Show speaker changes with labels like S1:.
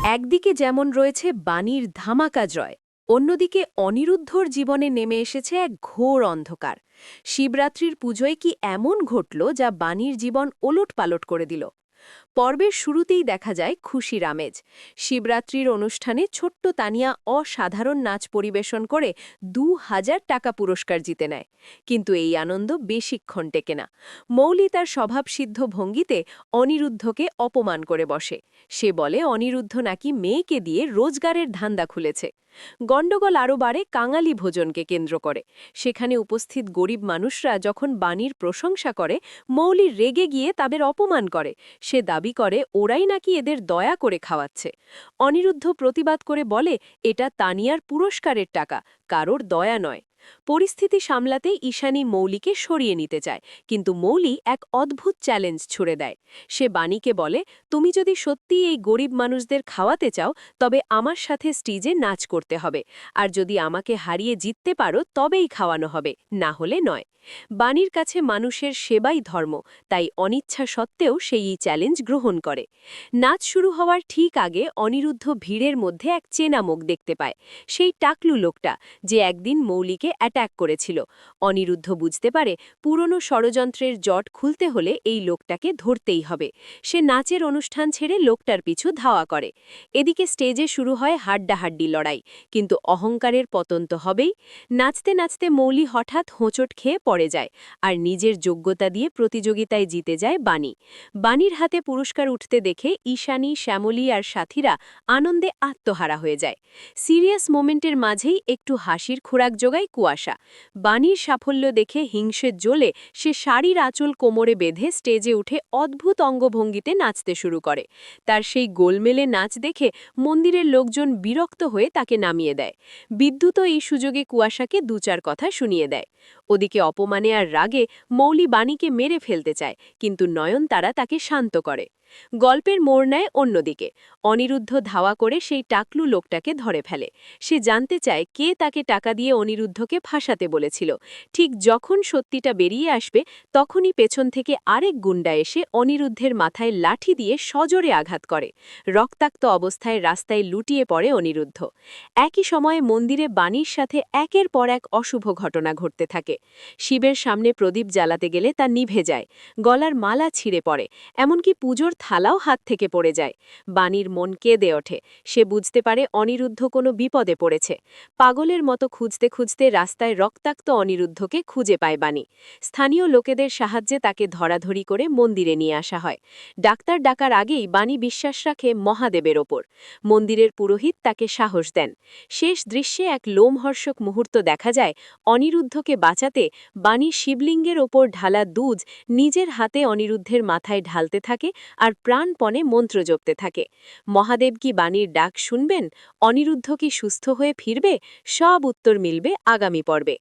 S1: একদিকে যেমন রয়েছে বাণীর ধামাকা জয়, অন্যদিকে অনিরুদ্ধর জীবনে নেমে এসেছে এক ঘোর অন্ধকার। শিবরাত্রির পুজোয় কি এমন ঘটল যা বাণীর জীবন ওলটপালট করে দিল? পর্বের শুরুতেই দেখা যায় খুশির আমেজ। শিবরাত্রির অনুষ্ঠানে ছোট্ট তানিয়া অসাধারণ নাচ পরিবেশন করে ২,০০০ টাকা পুরস্কার জিতে নেয়। কিন্তু এই আনন্দ বেশিক্ষণ টেকে না। মৌলি তার স্বভাবসিদ্ধ ভঙ্গিতে অনিরুদ্ধকে অপমান করে বসে। সে বলে অনিরুদ্ধ নাকি মেয়েকে দিয়ে রোজগারের ধান্দা খুলেছে। গণ্ডগোল আরও বাড়ে কাঙালি ভোজনকে কেন্দ্র করে। সেখানে উপস্থিত গরিব মানুষরা যখন বাণীর প্রশংসা করে, মৌলি রেগে গিয়ে তাদের অপমান করে। সে দাবি করে ওরাই নাকি এদের দয়া করে খাওয়াচ্ছে। অনিরুদ্ধ প্রতিবাদ করে বলে এটা তানিয়ার পুরস্কারের টাকা, কারোর দয়া নয়। পরিস্থিতি সামলাতে ঈশানী মৌলিকে সরিয়ে নিতে চায়, কিন্তু মৌলি এক অদ্ভুত চ্যালেঞ্জ ছুড়ে দেয়। সে বাণীকে বলে, তুমি যদি সত্যিই এই গরিব মানুষদের খাওয়াতে চাও তবে আমার সাথে স্টেজে নাচ করতে হবে, আর যদি আমাকে হারিয়ে জিততে পারো তবেই খাওয়ানো হবে, না হলে নয়। বাণীর কাছে মানুষের সেবাই ধর্ম, তাই অনিচ্ছা সত্ত্বেও সেই চ্যালেঞ্জ গ্রহণ করে। নাচ শুরু হওয়ার ঠিক আগে অনিরুদ্ধ ভিড়ের মধ্যে এক চেনা মুখ দেখতে পায়। সেই টাকলু লোকটা, যে একদিন মৌলিকে অ্যাট্যাক করেছিল। অনিরুদ্ধ বুঝতে পারে পুরনো ষড়যন্ত্রের জট খুলতে হলে এই লোকটাকে ধরতেই হবে। সে নাচের অনুষ্ঠান ছেড়ে লোকটার পিছু ধাওয়া করে। এদিকে স্টেজে শুরু হয় হাড্ডাহাড্ডি লড়াই, কিন্তু অহংকারের পতন তো হবেই। নাচতে নাচতে মৌলি হঠাৎ হোঁচট খেয়ে পড়ে যায়, আর নিজের যোগ্যতা দিয়ে প্রতিযোগিতায় জিতে যায় বাণী। বাণীর হাতে পুরস্কার উঠতে দেখে ঈশানী, শ্যামলী আর সাথীরা আনন্দে আত্মহারা হয়ে যায়। সিরিয়াস মোমেন্টের মাঝেই একটু হাসির খোরাক জোগায় কুয়াশা। বাণীর সাফল্য দেখে হিংসে জ্বলে সে শাড়ির আঁচল কোমরে বেঁধে স্টেজে উঠে অদ্ভুত অঙ্গভঙ্গিতে নাচতে শুরু করে। তার সেই গোলমেলে নাচ দেখে মন্দিরের লোকজন বিরক্ত হয়ে তাকে নামিয়ে দেয়। বিদ্যুৎও এই সুযোগে কুয়াশাকে দু-চার কথা শুনিয়ে দেয়। ওদিকে অপমানে আর রাগে মৌলি বাণীকে মেরে ফেলতে চায়, কিন্তু নয়নতারা তাকে শান্ত করে। গল্পের মোড় নেয় অন্যদিকে। অনিরুদ্ধ ধাওয়া করে সেই টাকলু লোকটাকে ধরে ফেলে। সে জানতে চায় কে তাকে টাকা দিয়ে অনিরুদ্ধকে ফাঁসাতে বলেছিল। ঠিক যখন সত্যিটা বেরিয়ে আসবে, তখনই পেছন থেকে আরেক গুন্ডা এসে অনিরুদ্ধের মাথায় লাঠি দিয়ে সজোরে আঘাত করে। রক্তাক্ত অবস্থায় রাস্তায় লুটিয়ে পড়ে অনিরুদ্ধ। একই সময়ে মন্দিরে বাণীর সাথে একের পর এক অশুভ ঘটনা ঘটতে থাকে। শিবের সামনে প্রদীপ জ্বালাতে গেলে তা নিভে যায়, গলার মালা ছিঁড়ে পড়ে, এমনকি পুজোর থালাও হাত থেকে পড়ে যায়। বাণীর মন কেঁদে ওঠে। সে বুঝতে পারে অনিরুদ্ধ কোনো বিপদে পড়েছে। পাগলের মতো খুঁজতে খুঁজতে রাস্তায় রক্তাক্ত অনিরুদ্ধকে খুঁজে পায় বাণী। স্থানীয় লোকেদের সাহায্যে তাকে ধরাধরি করে মন্দিরে নিয়ে আসা হয়। ডাক্তার ডাকার আগেই বাণী বিশ্বাস রাখে মহাদেবের ওপর। মন্দিরের পুরোহিত তাকে সাহস দেন। শেষ দৃশ্যে এক লোমহর্ষক মুহূর্ত দেখা যায়। অনিরুদ্ধকে বাঁচাতে বাণী শিবলিঙ্গের ওপর ঢালা দুধ নিজের হাতে অনিরুদ্ধের মাথায় ঢালতে থাকে আর প্রাণপণে মন্ত্র জপতে থাকে। মহাদেব কি বাণীর ডাক শুনবেন? অনিরুদ্ধ কি সুস্থ হয়ে ফিরবে? সব উত্তর মিলবে আগামী পর্বে।